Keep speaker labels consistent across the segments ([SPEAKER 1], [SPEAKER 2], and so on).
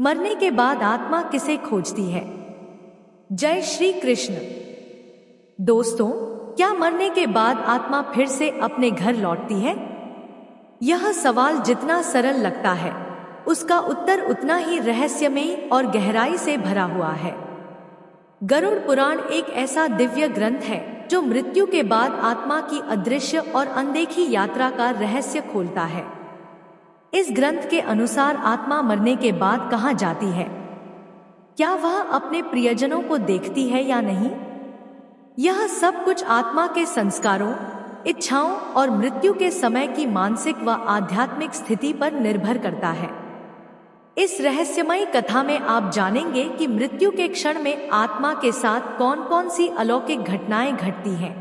[SPEAKER 1] मरने के बाद आत्मा किसे खोजती है? जय श्री कृष्ण। दोस्तों, क्या मरने के बाद आत्मा फिर से अपने घर लौटती है? यह सवाल जितना सरल लगता है, उसका उत्तर उतना ही रहस्यमयी और गहराई से भरा हुआ है। गरुड़ पुराण एक ऐसा दिव्य ग्रंथ है जो मृत्यु के बाद आत्मा की अदृश्य और अनदेखी यात्रा का रहस्य खोलता है। इस ग्रंथ के अनुसार आत्मा मरने के बाद कहाँ जाती है? क्या वह अपने प्रियजनों को देखती है या नहीं? यह सब कुछ आत्मा के संस्कारों, इच्छाओं और मृत्यु के समय की मानसिक व आध्यात्मिक स्थिति पर निर्भर करता है। इस रहस्यमयी कथा में आप जानेंगे कि मृत्यु के क्षण में आत्मा के साथ कौन कौन सी अलौकिक घटनाएं घटती हैं,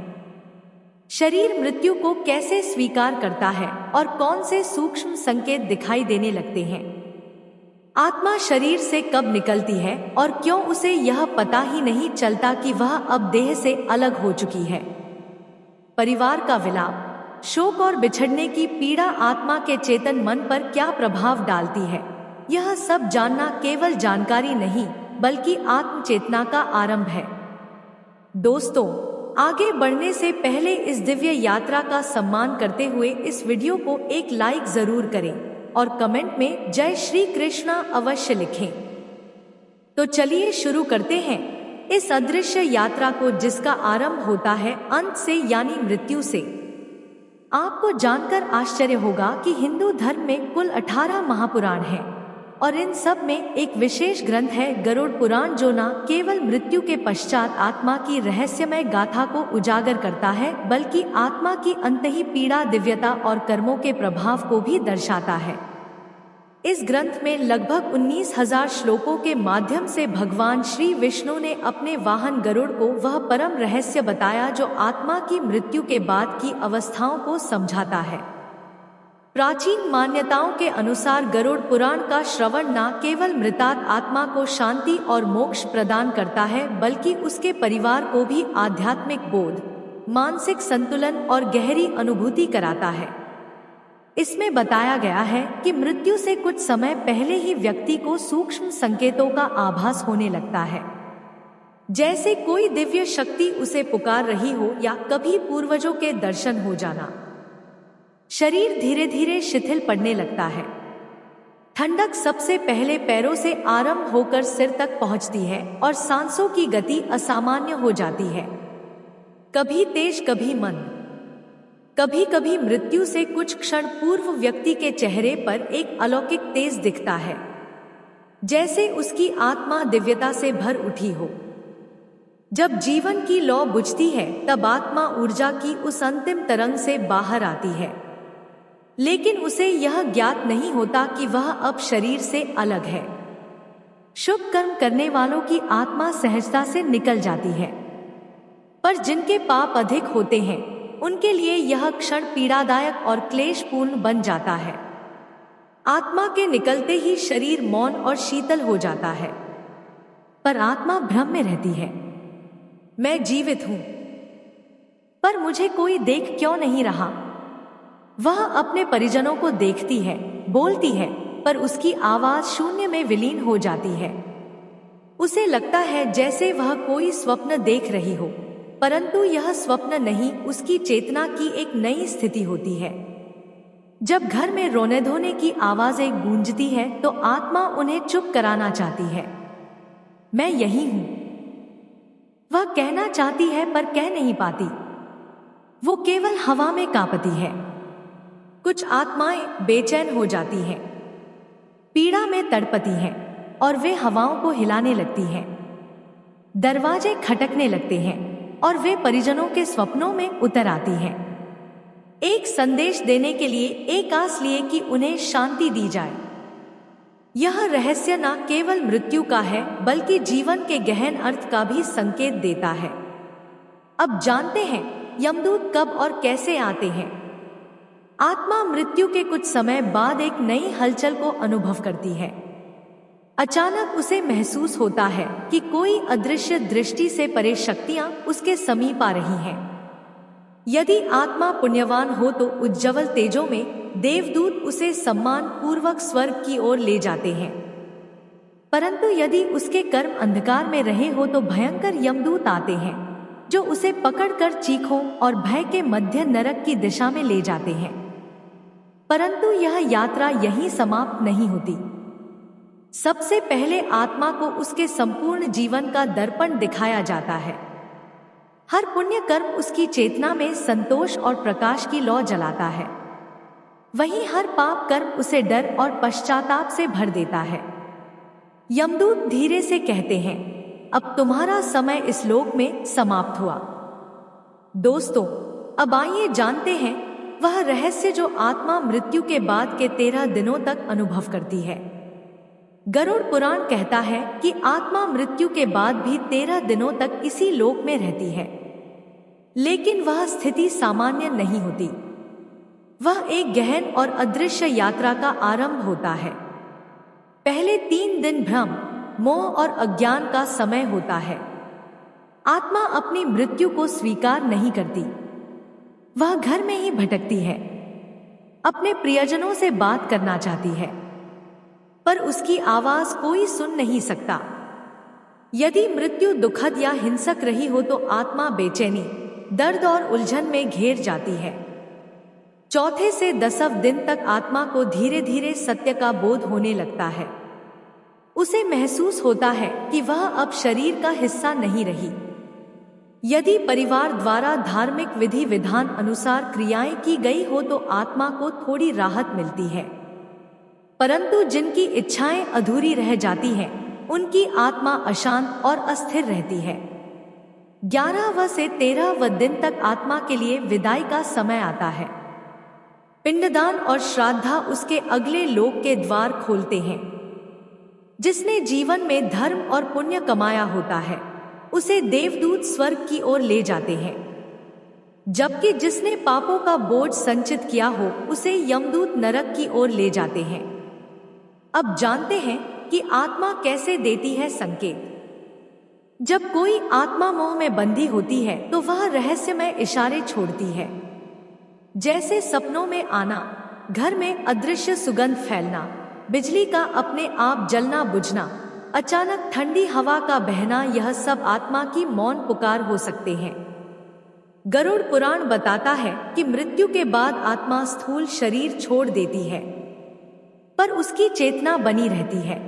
[SPEAKER 1] शरीर मृत्यु को कैसे स्वीकार करता है और कौन से सूक्ष्म संकेत दिखाई देने लगते हैं। आत्मा शरीर से कब निकलती है और क्यों उसे यह पता ही नहीं चलता कि वह अब देह से अलग हो चुकी है। परिवार का विलाप, शोक और बिछड़ने की पीड़ा आत्मा के चेतन मन पर क्या प्रभाव डालती है, यह सब जानना केवल जानकारी नहीं बल्कि आत्म चेतना का आरंभ है। दोस्तों, आगे बढ़ने से पहले इस दिव्य यात्रा का सम्मान करते हुए इस वीडियो को एक लाइक जरूर करें और कमेंट में जय श्री कृष्णा अवश्य लिखें। तो चलिए शुरू करते हैं इस अदृश्य यात्रा को, जिसका आरंभ होता है अंत से यानी मृत्यु से। आपको जानकर आश्चर्य होगा कि हिंदू धर्म में कुल 18 महापुराण हैं और इन सब में एक विशेष ग्रंथ है गरुड़ पुराण, जो न केवल मृत्यु के पश्चात आत्मा की रहस्यमय गाथा को उजागर करता है बल्कि आत्मा की अंतही पीड़ा, दिव्यता और कर्मों के प्रभाव को भी दर्शाता है। इस ग्रंथ में लगभग 19,000 श्लोकों के माध्यम से भगवान श्री विष्णु ने अपने वाहन गरुड़ को वह परम रहस्य बताया जो आत्मा की मृत्यु के बाद की अवस्थाओं को समझाता है। प्राचीन मान्यताओं के अनुसार गरुड़ पुराण का श्रवण न केवल मृतात्मा आत्मा को शांति और मोक्ष प्रदान करता है बल्कि उसके परिवार को भी आध्यात्मिक बोध, मानसिक संतुलन और गहरी अनुभूति कराता है। इसमें बताया गया है कि मृत्यु से कुछ समय पहले ही व्यक्ति को सूक्ष्म संकेतों का आभास होने लगता है, जैसे कोई दिव्य शक्ति उसे पुकार रही हो या कभी पूर्वजों के दर्शन हो जाना। शरीर धीरे धीरे शिथिल पड़ने लगता है। ठंडक सबसे पहले पैरों से आरंभ होकर सिर तक पहुंचती है और सांसों की गति असामान्य हो जाती है, कभी तेज कभी मंद। कभी कभी मृत्यु से कुछ क्षण पूर्व व्यक्ति के चेहरे पर एक अलौकिक तेज दिखता है, जैसे उसकी आत्मा दिव्यता से भर उठी हो। जब जीवन की लौ बुझती है तब आत्मा ऊर्जा की उस अंतिम तरंग से बाहर आती है, लेकिन उसे यह ज्ञात नहीं होता कि वह अब शरीर से अलग है। शुभ कर्म करने वालों की आत्मा सहजता से निकल जाती है, पर जिनके पाप अधिक होते हैं उनके लिए यह क्षण पीड़ादायक और क्लेशपूर्ण बन जाता है। आत्मा के निकलते ही शरीर मौन और शीतल हो जाता है, पर आत्मा भ्रम में रहती है। मैं जीवित हूं, पर मुझे कोई देख क्यों नहीं रहा? वह अपने परिजनों को देखती है, बोलती है, पर उसकी आवाज शून्य में विलीन हो जाती है। उसे लगता है जैसे वह कोई स्वप्न देख रही हो, परंतु यह स्वप्न नहीं, उसकी चेतना की एक नई स्थिति होती है। जब घर में रोने धोने की आवाजें गूंजती है तो आत्मा उन्हें चुप कराना चाहती है। मैं यही हूं, वह कहना चाहती है पर कह नहीं पाती। वो केवल हवा में कांपती है। कुछ आत्माएं बेचैन हो जाती हैं, पीड़ा में तड़पती हैं और वे हवाओं को हिलाने लगती हैं। दरवाजे खटकने लगते हैं और वे परिजनों के स्वप्नों में उतर आती हैं, एक संदेश देने के लिए, एक आस लिए कि उन्हें शांति दी जाए। यह रहस्य न केवल मृत्यु का है बल्कि जीवन के गहन अर्थ का भी संकेत देता है। अब जानते हैं यमदूत कब और कैसे आते हैं। आत्मा मृत्यु के कुछ समय बाद एक नई हलचल को अनुभव करती है। अचानक उसे महसूस होता है कि कोई अदृश्य दृष्टि से परे शक्तियां उसके समीप आ रही हैं। यदि आत्मा पुण्यवान हो तो उज्ज्वल तेजों में देवदूत उसे सम्मान पूर्वक स्वर्ग की ओर ले जाते हैं। परंतु यदि उसके कर्म अंधकार में रहे हो तो भयंकर यमदूत आते हैं जो उसे पकड़कर चीखों और भय के मध्य नरक की दिशा में ले जाते हैं। परंतु यह यात्रा यहीं समाप्त नहीं होती। सबसे पहले आत्मा को उसके संपूर्ण जीवन का दर्पण दिखाया जाता है। हर पुण्य कर्म उसकी चेतना में संतोष और प्रकाश की लौ जलाता है, वहीं हर पाप कर्म उसे डर और पश्चाताप से भर देता है। यमदूत धीरे से कहते हैं, अब तुम्हारा समय इस लोक में समाप्त हुआ। दोस्तों, अब आइए जानते हैं वह रहस्य जो आत्मा मृत्यु के बाद के 13 दिनों तक अनुभव करती है। गरुड़ पुराण कहता है कि आत्मा मृत्यु के बाद भी 13 दिनों तक इसी लोक में रहती है, लेकिन वह स्थिति सामान्य नहीं होती। वह एक गहन और अदृश्य यात्रा का आरंभ होता है। पहले 3 दिन भ्रम, मोह और अज्ञान का समय होता है। आत्मा अपनी मृत्यु को स्वीकार नहीं करती। वह घर में ही भटकती है, अपने प्रियजनों से बात करना चाहती है, पर उसकी आवाज कोई सुन नहीं सकता। यदि मृत्यु दुखद या हिंसक रही हो तो आत्मा बेचैनी, दर्द और उलझन में घेर जाती है। चौथे से 10वें दिन तक आत्मा को धीरे धीरे सत्य का बोध होने लगता है। उसे महसूस होता है कि वह अब शरीर का हिस्सा नहीं रही। यदि परिवार द्वारा धार्मिक विधि विधान अनुसार क्रियाएं की गई हो तो आत्मा को थोड़ी राहत मिलती है, परंतु जिनकी इच्छाएं अधूरी रह जाती हैं, उनकी आत्मा अशांत और अस्थिर रहती है। 11वें से 13वें दिन तक आत्मा के लिए विदाई का समय आता है। पिंडदान और श्राद्धा उसके अगले लोक के द्वार खोलते हैं। जिसने जीवन में धर्म और पुण्य कमाया होता है, उसे देवदूत स्वर्ग की ओर ले जाते हैं, जबकि जिसने पापों का बोझ संचित किया हो उसे यमदूत नरक की ओर ले जाते हैं। अब जानते हैं कि आत्मा कैसे देती है संकेत। जब कोई आत्मा मोह में बंधी होती है तो वह रहस्यमय इशारे छोड़ती है, जैसे सपनों में आना, घर में अदृश्य सुगंध फैलना, बिजली का अपने आप जलना बुझना, अचानक ठंडी हवा का बहना। यह सब आत्मा की मौन पुकार हो सकते हैं। गरुड़ पुराण बताता है कि मृत्यु के बाद आत्मा स्थूल शरीर छोड़ देती है, पर उसकी चेतना बनी रहती है।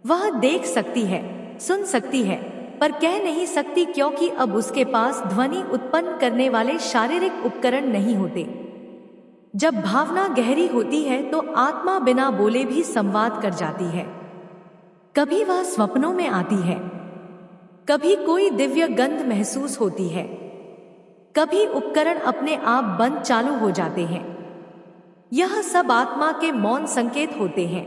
[SPEAKER 1] वह देख सकती है, सुन सकती है, पर कह नहीं सकती, क्योंकि अब उसके पास ध्वनि उत्पन्न करने वाले शारीरिक उपकरण नहीं होते। जब भावना गहरी होती है तो आत्मा बिना बोले भी संवाद कर जाती है। कभी वह स्वप्नों में आती है, कभी कोई दिव्य गंध महसूस होती है, कभी उपकरण अपने आप बंद चालू हो जाते हैं। यह सब आत्मा के मौन संकेत होते हैं।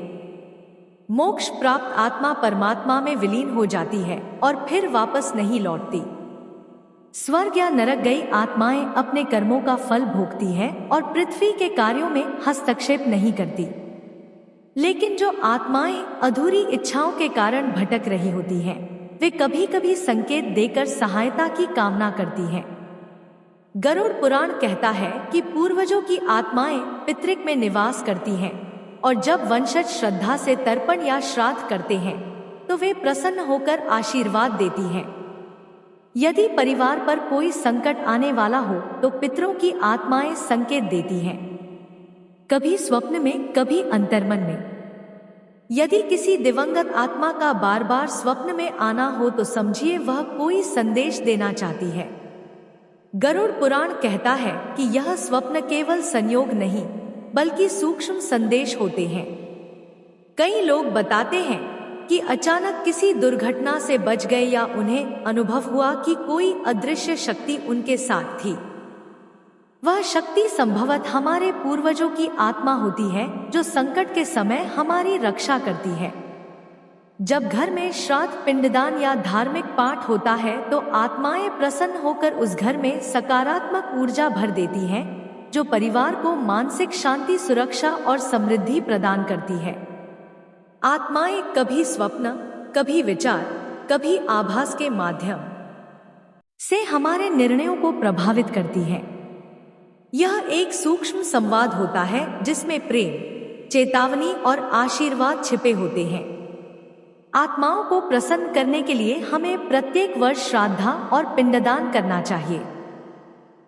[SPEAKER 1] मोक्ष प्राप्त आत्मा परमात्मा में विलीन हो जाती है और फिर वापस नहीं लौटती। स्वर्ग या नरक गई आत्माएं अपने कर्मों का फल भोगती है और पृथ्वी के कार्यों में हस्तक्षेप नहीं करती। लेकिन जो आत्माएं अधूरी इच्छाओं के कारण भटक रही होती हैं, वे कभी कभी संकेत देकर सहायता की कामना करती हैं। गरुड़ पुराण कहता है कि पूर्वजों की आत्माएं पितृक में निवास करती हैं, और जब वंशज श्रद्धा से तर्पण या श्राद्ध करते हैं तो वे प्रसन्न होकर आशीर्वाद देती हैं। यदि परिवार पर कोई संकट आने वाला हो तो पितरों की आत्माएं संकेत देती हैं, कभी स्वप्न में, कभी अंतर्मन में। यदि किसी दिवंगत आत्मा का बार बार स्वप्न में आना हो तो समझिए वह कोई संदेश देना चाहती है। गरुड़ पुराण कहता है कि यह स्वप्न केवल संयोग नहीं बल्कि सूक्ष्म संदेश होते हैं। कई लोग बताते हैं कि अचानक किसी दुर्घटना से बच गए या उन्हें अनुभव हुआ कि कोई अदृश्य शक्ति उनके साथ थी। वह शक्ति संभवतः हमारे पूर्वजों की आत्मा होती है जो संकट के समय हमारी रक्षा करती है। जब घर में श्राद्ध, पिंडदान या धार्मिक पाठ होता है तो आत्माएं प्रसन्न होकर उस घर में सकारात्मक ऊर्जा भर देती हैं, जो परिवार को मानसिक शांति, सुरक्षा और समृद्धि प्रदान करती है। आत्माएं कभी स्वप्न, कभी विचार, कभी आभास के माध्यम से हमारे निर्णयों को प्रभावित करती हैं। यह एक सूक्ष्म संवाद होता है जिसमें प्रेम, चेतावनी और आशीर्वाद छिपे होते हैं। आत्माओं को प्रसन्न करने के लिए हमें प्रत्येक वर्ष श्राद्धा और पिंडदान करना चाहिए।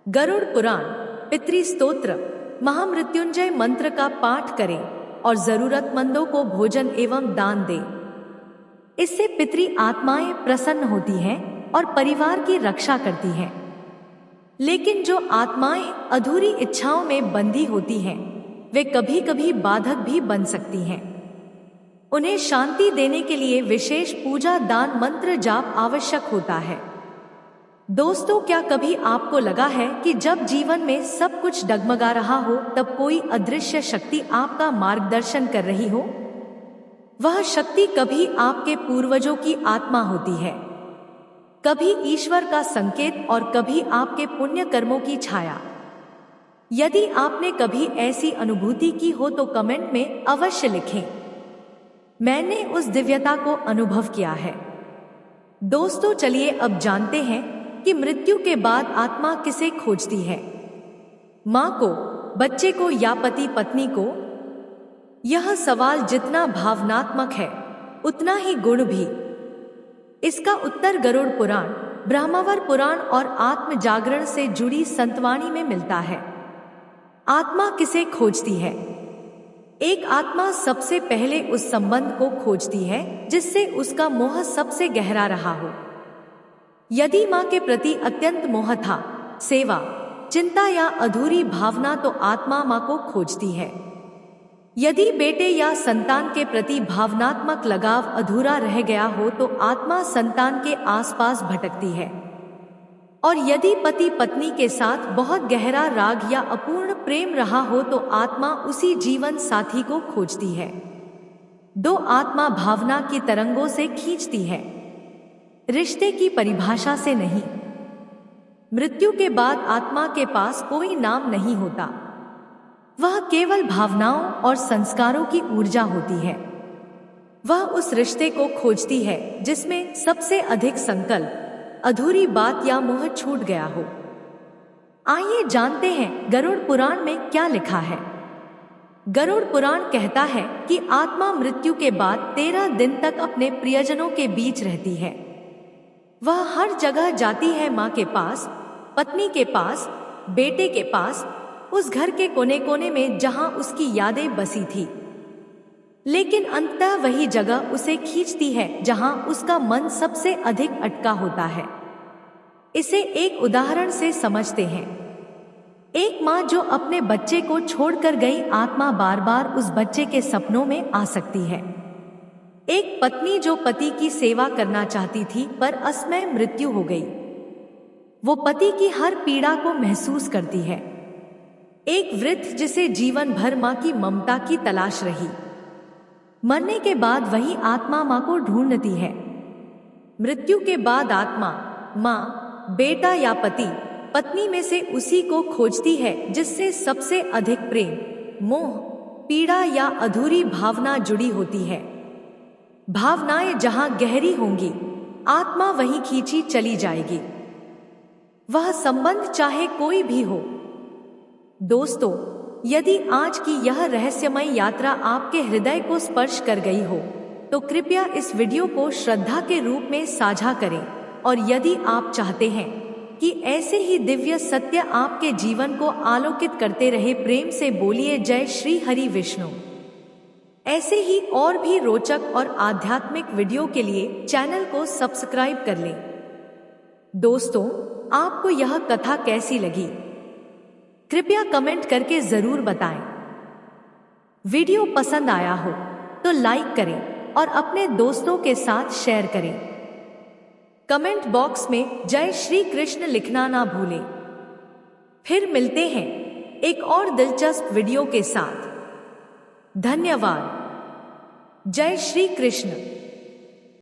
[SPEAKER 1] गरुड़ पुराण, पितृ स्तोत्र, महामृत्युंजय मंत्र का पाठ करें और जरूरतमंदों को भोजन एवं दान दें। इससे पितृ आत्माएं प्रसन्न होती हैं और परिवार की रक्षा करती हैं। लेकिन जो आत्माएं अधूरी इच्छाओं में बंधी होती हैं, वे कभी कभी बाधक भी बन सकती हैं। उन्हें शांति देने के लिए विशेष पूजा, दान, मंत्र जाप आवश्यक होता है। दोस्तों, क्या कभी आपको लगा है कि जब जीवन में सब कुछ डगमगा रहा हो तब कोई अदृश्य शक्ति आपका मार्गदर्शन कर रही हो? वह शक्ति कभी आपके पूर्वजों की आत्मा होती है, कभी ईश्वर का संकेत और कभी आपके पुण्य कर्मों की छाया। यदि आपने कभी ऐसी अनुभूति की हो तो कमेंट में अवश्य लिखें। मैंने उस दिव्यता को अनुभव किया है। दोस्तों, चलिए अब जानते हैं कि मृत्यु के बाद आत्मा किसे खोजती है। माँ को, बच्चे को या पति पत्नी को? यह सवाल जितना भावनात्मक है उतना ही गुण भी। इसका उत्तर गरुड़ पुराण, ब्रह्मावर पुराण और आत्म जागरण से जुड़ी संतवाणी में मिलता है। आत्मा किसे खोजती है? एक आत्मा सबसे पहले उस संबंध को खोजती है जिससे उसका मोह सबसे गहरा रहा हो। यदि माँ के प्रति अत्यंत मोह था, सेवा, चिंता या अधूरी भावना, तो आत्मा माँ को खोजती है। यदि बेटे या संतान के प्रति भावनात्मक लगाव अधूरा रह गया हो तो आत्मा संतान के आसपास भटकती है। और यदि पति पत्नी के साथ बहुत गहरा राग या अपूर्ण प्रेम रहा हो तो आत्मा उसी जीवन साथी को खोजती है। दो आत्मा भावना की तरंगों से खींचती है, रिश्ते की परिभाषा से नहीं। मृत्यु के बाद आत्मा के पास कोई नाम नहीं होता। वह केवल भावनाओं और संस्कारों की ऊर्जा होती है। वह उस रिश्ते को खोजती है जिसमें सबसे अधिक संकल्प, अधूरी बात या मोह छूट गया हो। आइए जानते हैं गरुड़ पुराण में क्या लिखा है। गरुड़ पुराण कहता है कि आत्मा मृत्यु के बाद 13 दिन तक अपने प्रियजनों के बीच रहती है। वह हर जगह जाती है, माँ के पास, पत्नी के पास, बेटे के पास, उस घर के कोने कोने में जहां उसकी यादें बसी थी। लेकिन अंततः वही जगह उसे खींचती है जहां उसका मन सबसे अधिक अटका होता है। इसे एक उदाहरण से समझते हैं। एक माँ जो अपने बच्चे को छोड़कर गई आत्मा बार बार उस बच्चे के सपनों में आ सकती है। एक पत्नी जो पति की सेवा करना चाहती थी पर असमय मृत्यु हो गई, वो पति की हर पीड़ा को महसूस करती है। एक वृद्ध जिसे जीवन भर माँ की ममता की तलाश रही, मरने के बाद वही आत्मा माँ को ढूंढती है। मृत्यु के बाद आत्मा माँ, बेटा या पति पत्नी में से उसी को खोजती है जिससे सबसे अधिक प्रेम, मोह, पीड़ा या अधूरी भावना जुड़ी होती है। भावनाएं जहां गहरी होंगी, आत्मा वहीं खींची चली जाएगी, वह संबंध चाहे कोई भी हो। दोस्तों, यदि आज की यह रहस्यमय यात्रा आपके हृदय को स्पर्श कर गई हो तो कृपया इस वीडियो को श्रद्धा के रूप में साझा करें। और यदि आप चाहते हैं कि ऐसे ही दिव्य सत्य आपके जीवन को आलोकित करते रहे, प्रेम से बोलिए जय श्री हरि विष्णु। ऐसे ही और भी रोचक और आध्यात्मिक वीडियो के लिए चैनल को सब्सक्राइब कर लें। दोस्तों, आपको यह कथा कैसी लगी कृपया कमेंट करके जरूर बताएं। वीडियो पसंद आया हो तो लाइक करें और अपने दोस्तों के साथ शेयर करें। कमेंट बॉक्स में जय श्री कृष्ण लिखना ना भूलें। फिर मिलते हैं एक और दिलचस्प वीडियो के साथ। धन्यवाद। जय श्री कृष्ण।